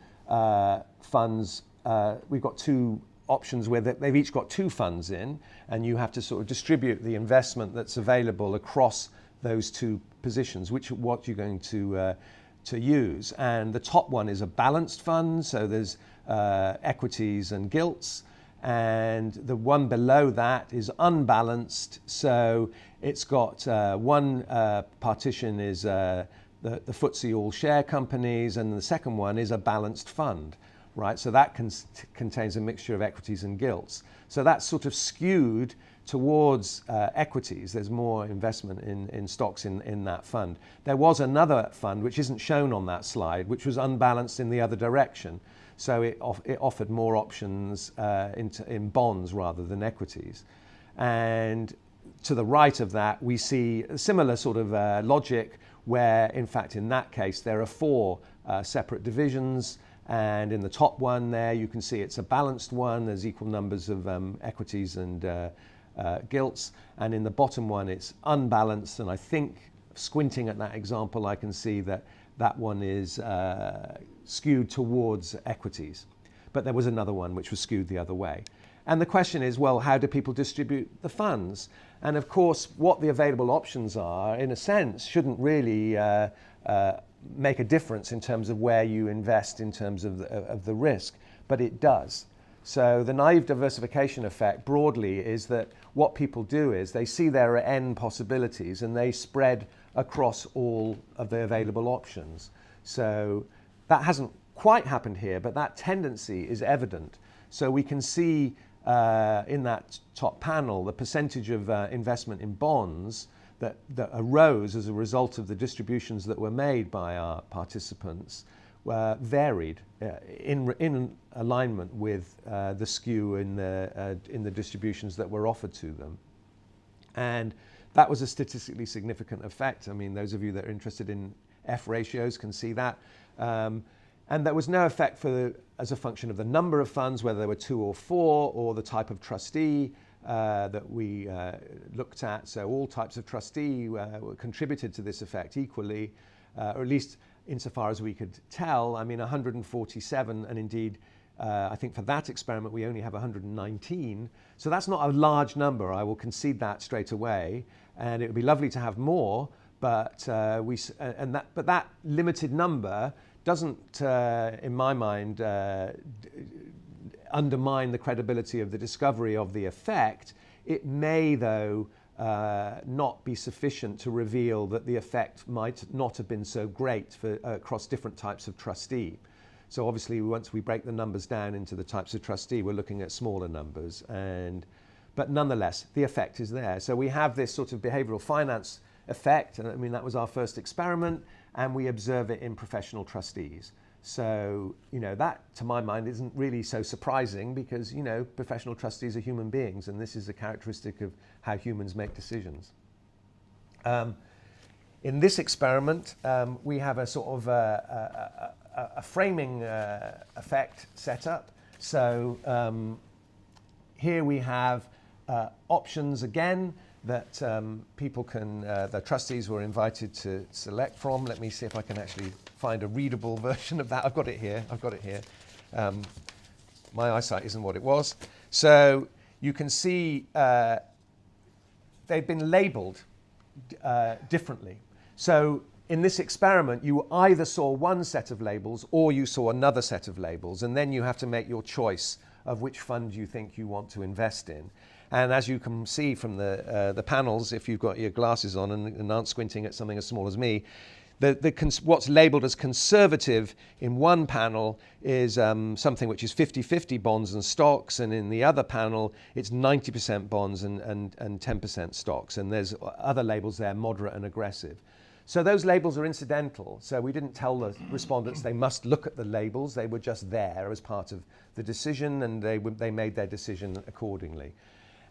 B: funds. We've got 2 options where they've each got 2 funds in, and you have to sort of distribute the investment that's available across those 2 positions, what you're going to use. And the top one is a balanced fund, so there's equities and gilts, and the one below that is unbalanced, so it's got one partition is the FTSE all share companies, and the second one is a balanced fund. right? So that contains a mixture of equities and gilts. So that's sort of skewed towards equities. There's more investment in stocks in that fund. There was another fund, which isn't shown on that slide, which was unbalanced in the other direction. So it offered more options in bonds rather than equities. And to the right of that, we see a similar sort of logic where, in fact, in that case, there are 4 separate divisions. And in the top one there, you can see it's a balanced one. There's equal numbers of equities and gilts. And in the bottom one, it's unbalanced. And I think, squinting at that example, I can see that that one is skewed towards equities. But there was another one which was skewed the other way. And the question is, well, how do people distribute the funds? And of course, what the available options are, in a sense, shouldn't really make a difference in terms of where you invest in terms of the risk, but it does. So the naive diversification effect broadly is that what people do is they see there are n possibilities and they spread across all of the available options. So that hasn't quite happened here, but that tendency is evident. So we can see in that top panel the percentage of investment in bonds that arose as a result of the distributions that were made by our participants varied in alignment with the skew in the distributions that were offered to them. And that was a statistically significant effect. I mean, those of you that are interested in F ratios can see that. And there was no effect as a function of the number of funds, whether there were 2 or 4, or the type of trustee that we looked at. So all types of trustee contributed to this effect equally, or at least insofar as we could tell. I mean, 147, and indeed, I think for that experiment we only have 119. So that's not a large number. I will concede that straight away, and it would be lovely to have more. But that limited number doesn't, in my mind, undermine the credibility of the discovery of the effect. It may, though, not be sufficient to reveal that the effect might not have been so great across different types of trustee. So obviously, once we break the numbers down into the types of trustee, we're looking at smaller numbers. But nonetheless, the effect is there. So we have this sort of behavioral finance effect. And I mean, that was our first experiment, and we observe it in professional trustees. So, that, to my mind, isn't really so surprising because, professional trustees are human beings, and this is a characteristic of how humans make decisions. In this experiment, we have a sort of a framing effect set up. So here we have options again that people can, the trustees were invited to select from. Let me see if I can actually find a readable version of that. I've got it here. My eyesight isn't what it was. So you can see they've been labeled differently. So in this experiment, you either saw one set of labels or you saw another set of labels, and then you have to make your choice of which fund you think you want to invest in. And as you can see from the panels, if you've got your glasses on and aren't squinting at something as small as me, what's labelled as conservative in one panel is something which is 50-50 bonds and stocks, and in the other panel it's 90% bonds and 10% stocks. And there's other labels there, moderate and aggressive. So those labels are incidental. So we didn't tell the respondents they must look at the labels. They were just there as part of the decision, and they made their decision accordingly.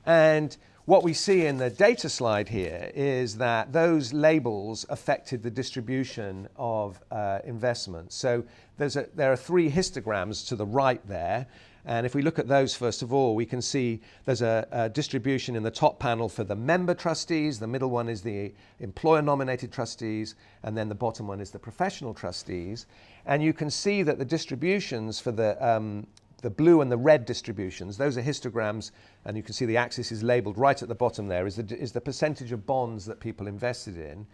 B: And what we see in the data slide here is that those labels affected the distribution of investments. So there are 3 histograms to the right there. And if we look at those, first of all, we can see there's a distribution in the top panel for the member trustees. The middle one is the employer-nominated trustees. And then the bottom one is the professional trustees. And you can see that the distributions for the blue and the red distributions, those are histograms, and you can see the axis is labelled right at the bottom there, is the percentage of bonds that people invested in.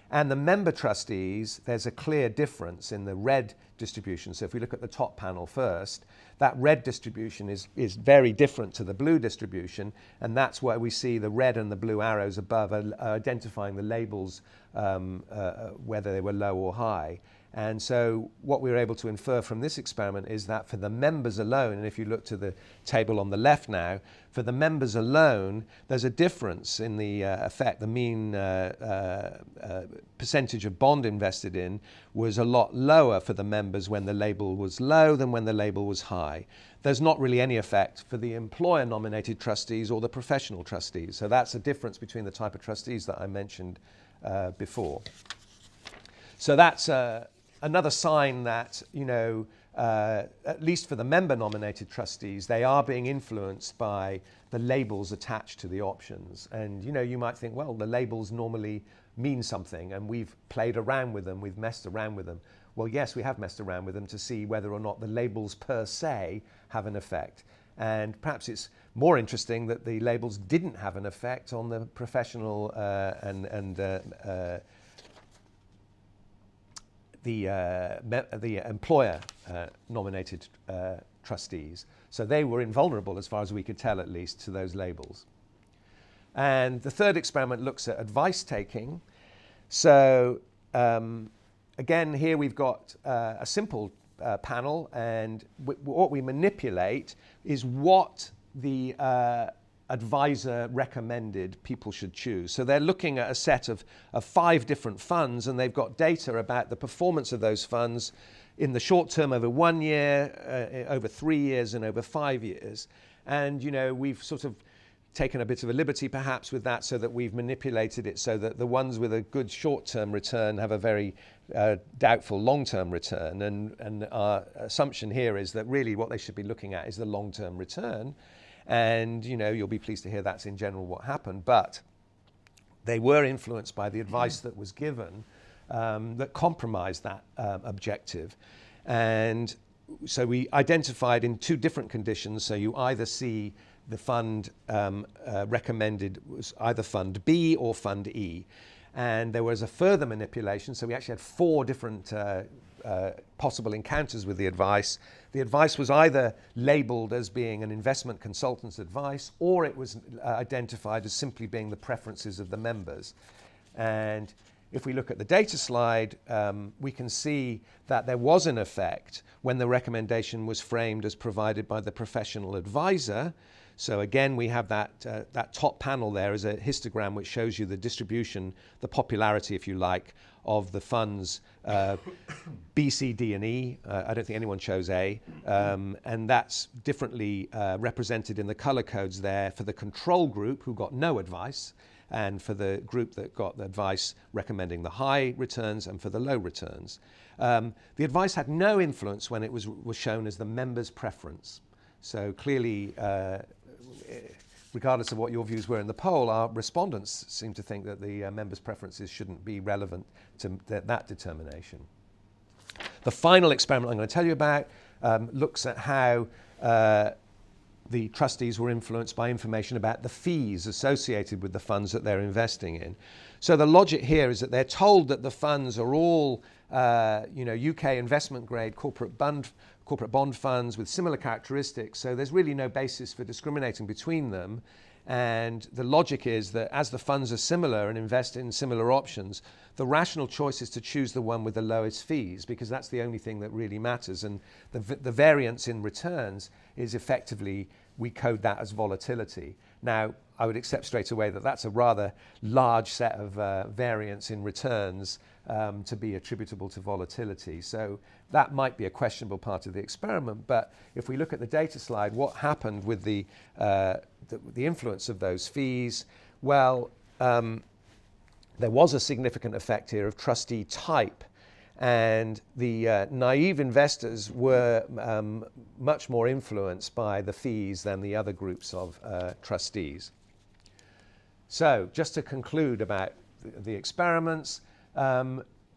B: And the member trustees, there's a clear difference in the red distribution. So if we look at the top panel first, that red distribution is very different to the blue distribution, and that's why we see the red and the blue arrows above identifying the labels, whether they were low or high. And so what we were able to infer from this experiment is that for the members alone, and if you look to the table on the left now, for the members alone, there's a difference in the effect. The mean percentage of bond invested in was a lot lower for the members when the label was low than when the label was high. There's not really any effect for the employer-nominated trustees or the professional trustees. So that's a difference between the type of trustees that I mentioned before. So that's another sign that, at least for the member-nominated trustees, they are being influenced by the labels attached to the options. And, you might think, well, the labels normally mean something, and we've played around with them, we've messed around with them. Well, yes, we have messed around with them to see whether or not the labels per se have an effect. And perhaps it's more interesting that the labels didn't have an effect on the professional the employer nominated trustees. So they were invulnerable, as far as we could tell at least, to those labels. And the third experiment looks at advice taking. So again, here we've got a simple panel, and what we manipulate is what the advisor recommended people should choose. So they're looking at a set of 5 different funds, and they've got data about the performance of those funds in the short term over 1 year, over 3 years, and over 5 years. And, we've sort of taken a bit of a liberty perhaps with that, so that we've manipulated it so that the ones with a good short-term return have a very doubtful long-term return. And our assumption here is that really what they should be looking at is the long-term return. And, you'll be pleased to hear that's in general what happened. But they were influenced by the advice that was given that compromised that objective. And so we identified in 2 different conditions. So you either see the fund recommended was either Fund B or Fund E. And there was a further manipulation. So we actually had 4 different possible encounters with the advice. The advice was either labeled as being an investment consultant's advice, or it was identified as simply being the preferences of the members. And if we look at the data slide, we can see that there was an effect when the recommendation was framed as provided by the professional advisor. So again, we have that top panel there as a histogram which shows you the distribution, the popularity, if you like, of the funds B, C, D, and E. I don't think anyone chose A. And that's differently represented in the color codes there for the control group, who got no advice, and for the group that got the advice recommending the high returns and for the low returns. The advice had no influence when it was shown as the member's preference. So clearly, regardless of what your views were in the poll, our respondents seem to think that the members' preferences shouldn't be relevant to that determination. The final experiment I'm going to tell you about looks at how the trustees were influenced by information about the fees associated with the funds that they're investing in. So the logic here is that they're told that the funds are all UK investment grade corporate bond funds with similar characteristics, so there's really no basis for discriminating between them. And the logic is that as the funds are similar and invest in similar options, the rational choice is to choose the one with the lowest fees, because that's the only thing that really matters. And the variance in returns is effectively, we code that as volatility. Now, I would accept straight away that that's a rather large set of variance in returns to be attributable to volatility. So that might be a questionable part of the experiment. But if we look at the data slide, what happened with the influence of those fees? Well, there was a significant effect here of trustee type. And the naive investors were much more influenced by the fees than the other groups of trustees. So just to conclude about the experiments,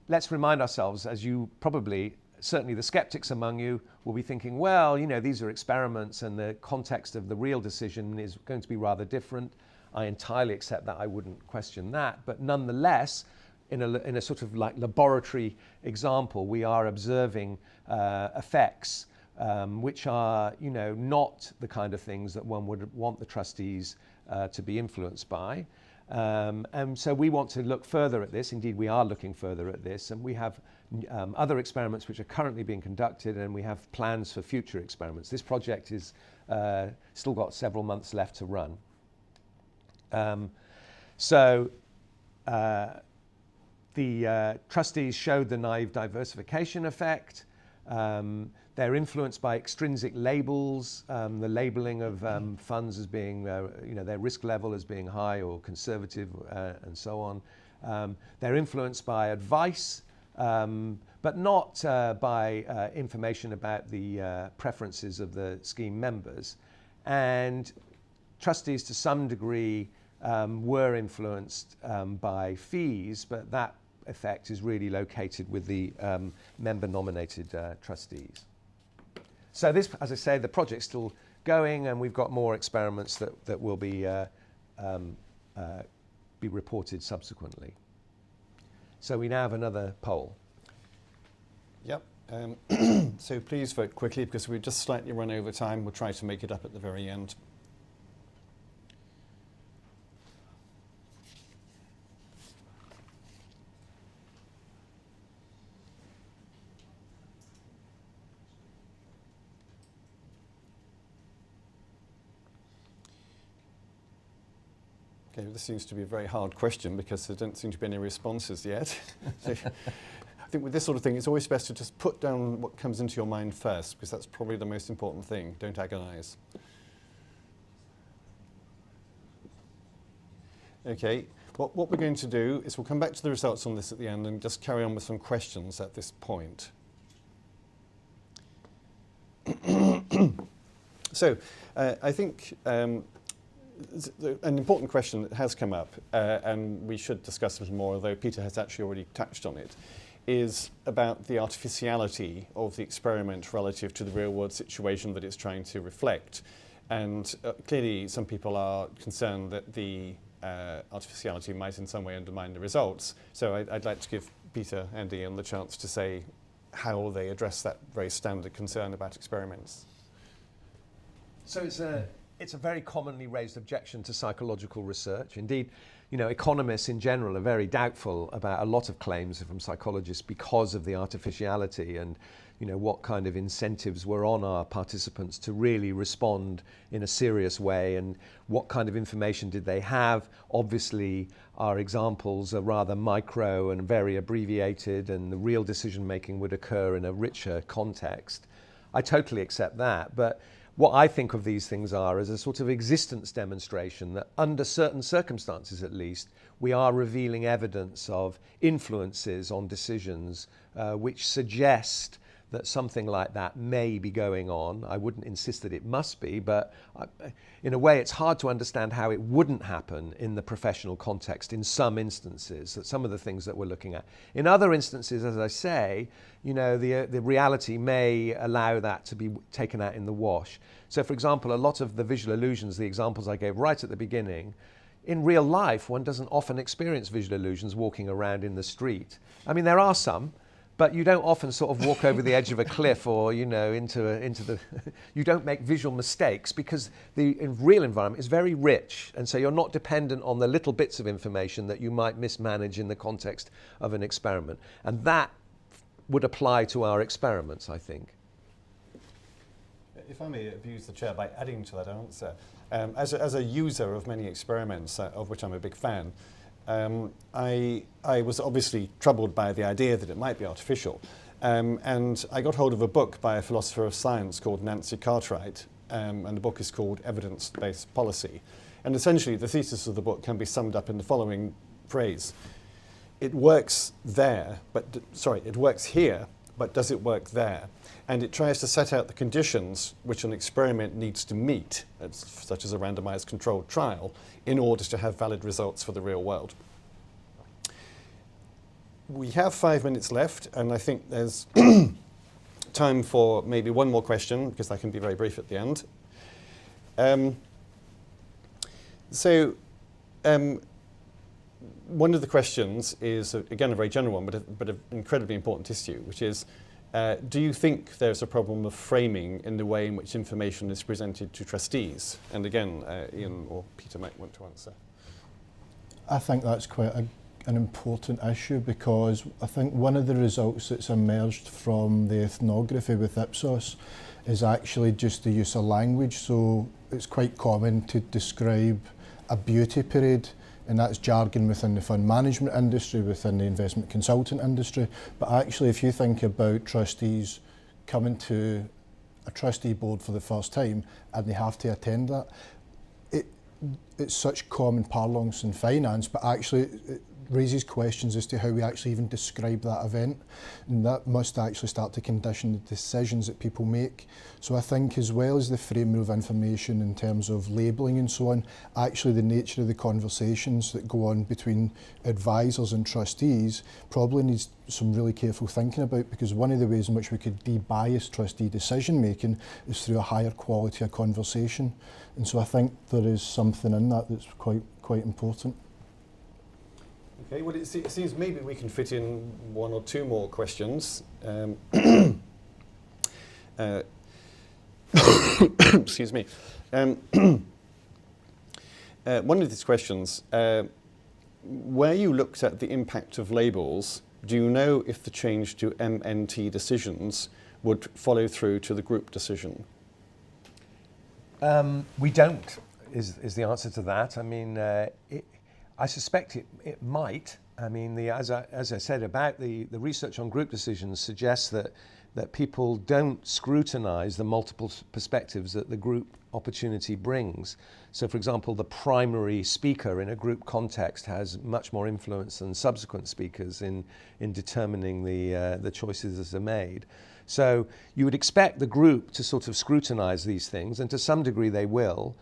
B: let's remind ourselves, as you probably, certainly the skeptics among you will be thinking, well, these are experiments and the context of the real decision is going to be rather different. I entirely accept that. I wouldn't question that. But nonetheless, in a sort of like laboratory example, we are observing effects which are, not the kind of things that one would want the trustees to be influenced by. And so we want to look further at this. Indeed, we are looking further at this, and we have other experiments which are currently being conducted, and we have plans for future experiments. This project is still got several months left to run. The trustees showed the naive diversification effect. They're influenced by extrinsic labels, the labeling of funds as being, their risk level as being high or conservative, and so on. They're influenced by advice, but not by information about the preferences of the scheme members. And trustees, to some degree, were influenced by fees, but that effect is really located with the member-nominated trustees. So this, as I say, the project's still going, and we've got more experiments that will be reported subsequently. So we now have another poll.
A: Yep. So please vote quickly, because we've just slightly run over time. We'll try to make it up at the very end. Okay, this seems to be a very hard question because there don't seem to be any responses yet. So I think with this sort of thing, it's always best to just put down what comes into your mind first, because that's probably the most important thing. Don't agonize. Okay, what we're going to do is we'll come back to the results on this at the end and just carry on with some questions at this point. So I think an important question that has come up, and we should discuss a little more, although Peter has actually already touched on it, is about the artificiality of the experiment relative to the real-world situation that it's trying to reflect. And clearly some people are concerned that the artificiality might in some way undermine the results. So I'd like to give Peter and Ian the chance to say how they address that very standard concern about experiments.
B: So it's a very commonly raised objection to psychological research. Indeed, economists in general are very doubtful about a lot of claims from psychologists because of the artificiality and, what kind of incentives were on our participants to really respond in a serious way, and what kind of information did they have. Obviously, our examples are rather micro and very abbreviated, and the real decision making would occur in a richer context. I totally accept that, but what I think of these things are as a sort of existence demonstration that under certain circumstances at least, we are revealing evidence of influences on decisions which suggest that something like that may be going on. I wouldn't insist that it must be, but in a way it's hard to understand how it wouldn't happen in the professional context in some instances, that some of the things that we're looking at. In other instances, as I say, the reality may allow that to be taken out in the wash. So for example, a lot of the visual illusions, the examples I gave right at the beginning, in real life, one doesn't often experience visual illusions walking around in the street. I mean, there are some, but you don't often sort of walk over the edge of a cliff or, into the, you don't make visual mistakes because the real environment is very rich. And so you're not dependent on the little bits of information that you might mismanage in the context of an experiment. And that would apply to our experiments, I think.
A: If I may abuse the chair by adding to that answer, as a user of many experiments, of which I'm a big fan, I was obviously troubled by the idea that it might be artificial. And I got hold of a book by a philosopher of science called Nancy Cartwright, and the book is called Evidence-Based Policy. And essentially the thesis of the book can be summed up in the following phrase. It works there, it works here, but does it work there? And it tries to set out the conditions which an experiment needs to meet, such as a randomized controlled trial, in order to have valid results for the real world. We have 5 minutes left, and I think there's time for maybe one more question, because I can be very brief at the end. One of the questions is, again, a very general one, but an incredibly important issue, which is, do you think there's a problem of framing in the way in which information is presented to trustees? And again, Ian or Peter might want to answer.
C: I think that's quite a an important issue, because I think one of the results that's emerged from the ethnography with Ipsos is actually just the use of language. So it's quite common to describe a beauty parade, and that's jargon within the fund management industry, within the investment consultant industry. But actually, if you think about trustees coming to a trustee board for the first time and they have to attend that, it's such common parlance in finance, but actually it raises questions as to how we actually even describe that event, and that must actually start to condition the decisions that people make. So I think, as well as the framework of information in terms of labelling and so on, actually the nature of the conversations that go on between advisors and trustees probably needs some really careful thinking about, because one of the ways in which we could de-bias trustee decision making is through a higher quality of conversation. And so I think there is something in that that's quite important.
A: Okay, well, it seems maybe we can fit in one or two more questions. Excuse me. One of these questions, where you looked at the impact of labels, do you know if the change to MNT decisions would follow through to the group decision?
B: We don't, is the answer to that. I mean, I suspect it might. I mean, as I said about the research on group decisions suggests that people don't scrutinise the multiple perspectives that the group opportunity brings. So, for example, the primary speaker in a group context has much more influence than subsequent speakers in determining the choices that are made. So you would expect the group to sort of scrutinise these things, and to some degree they will.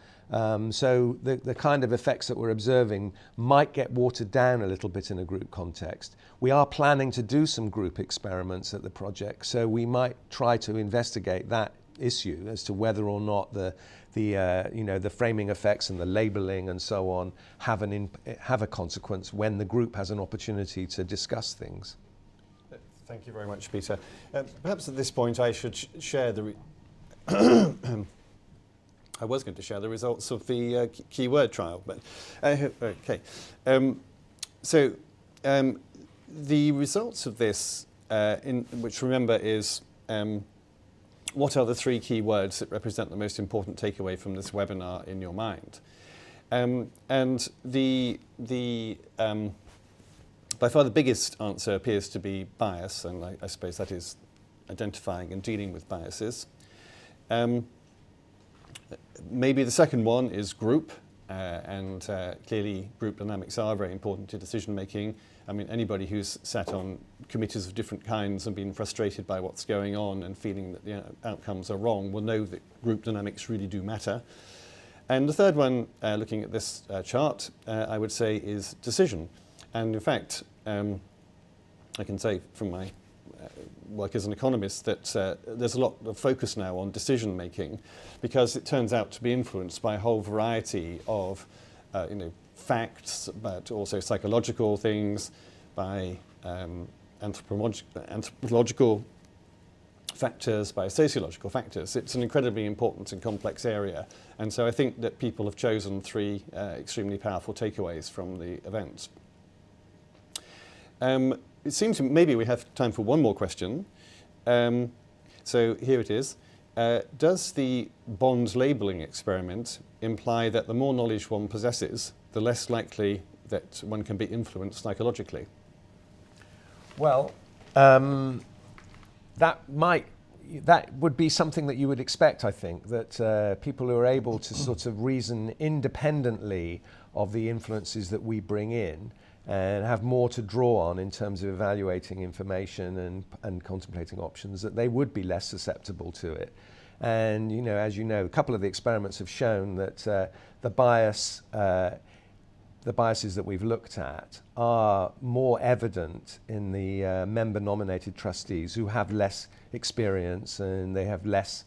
B: So the kind of effects that we're observing might get watered down a little bit in a group context. We are planning to do some group experiments at the project, so we might try to investigate that issue as to whether or not the framing effects and the labelling and so on have a consequence when the group has an opportunity to discuss things.
A: Thank you very much, Peter. Perhaps at this point I should share the I was going to share the results of the keyword trial, but okay. The results of this, which remember is what are the 3 keywords that represent the most important takeaway from this webinar in your mind? And by far the biggest answer appears to be bias, and I suppose that is identifying and dealing with biases. Maybe the second one is group, and clearly group dynamics are very important to decision making. I mean, anybody who's sat on committees of different kinds and been frustrated by what's going on and feeling that the outcomes are wrong will know that group dynamics really do matter. And the third one, looking at this chart, I would say is decision. And in fact, I can say from my work as an economist that there's a lot of focus now on decision making, because it turns out to be influenced by a whole variety of facts, but also psychological things, by anthropological factors, by sociological factors. It's an incredibly important and complex area, and so I think that people have chosen 3 extremely powerful takeaways from the event. It seems maybe we have time for one more question. So here it is. Does the bond labelling experiment imply that the more knowledge one possesses, the less likely that one can be influenced psychologically?
B: Well, that would be something that you would expect, I think, that people who are able to sort of reason independently of the influences that we bring in and have more to draw on in terms of evaluating information and contemplating options, that they would be less susceptible to it. And as you know, a couple of the experiments have shown that the biases that we've looked at are more evident in the member-nominated trustees who have less experience and they have less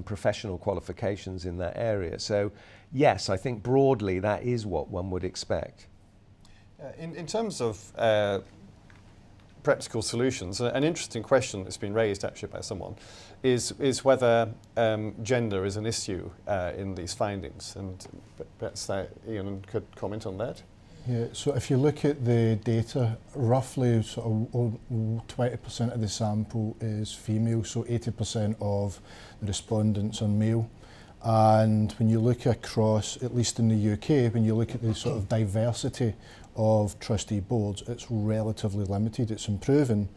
B: professional qualifications in that area. So yes, I think broadly that is what one would expect.
A: In terms of practical solutions, an interesting question that's been raised actually by someone is whether gender is an issue in these findings, and perhaps Ian could comment on that.
C: Yeah, so if you look at the data, roughly sort of 20% of the sample is female, so 80% of the respondents are male. And when you look across, at least in the UK, when you look at the sort of diversity of trustee boards, it's relatively limited. It's improving,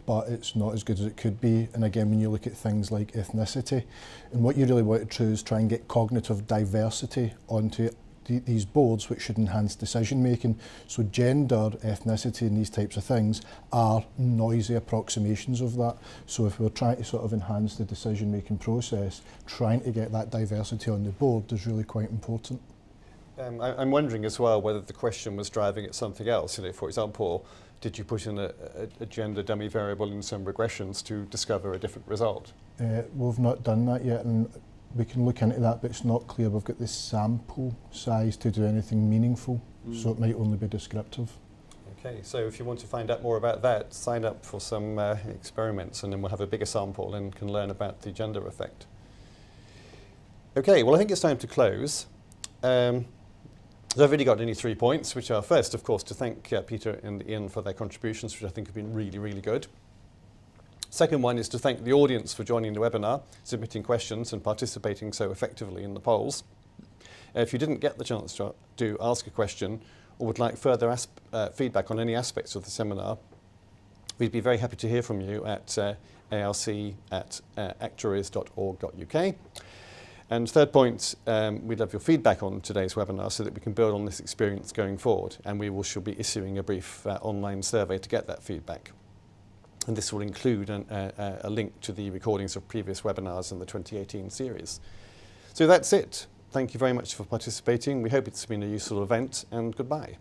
C: but it's not as good as it could be. And again, when you look at things like ethnicity, and what you really want to do is try and get cognitive diversity onto these boards, which should enhance decision making. So gender, ethnicity and these types of things are noisy approximations of that. So if we're trying to sort of enhance the decision making process, trying to get that diversity on the board is really quite important.
A: I'm wondering as well whether the question was driving at something else. You know, for example, did you put in a gender dummy variable in some regressions to discover a different result?
C: We've not done that yet, and we can look into that, but it's not clear we've got the sample size to do anything meaningful, so it might only be descriptive.
A: Okay, so if you want to find out more about that, sign up for some experiments, and then we'll have a bigger sample and can learn about the gender effect. Okay, well I think it's time to close. So I've really got only 3 points, which are first, of course, to thank Peter and Ian for their contributions, which I think have been really, really good. Second one is to thank the audience for joining the webinar, submitting questions and participating so effectively in the polls. If you didn't get the chance to ask a question or would like further feedback on any aspects of the seminar, we'd be very happy to hear from you at arc@actuaries.org.uk. And third point, we'd love your feedback on today's webinar so that we can build on this experience going forward, and we should be issuing a brief online survey to get that feedback. And this will include a link to the recordings of previous webinars in the 2018 series. So that's it. Thank you very much for participating. We hope it's been a useful event, and goodbye.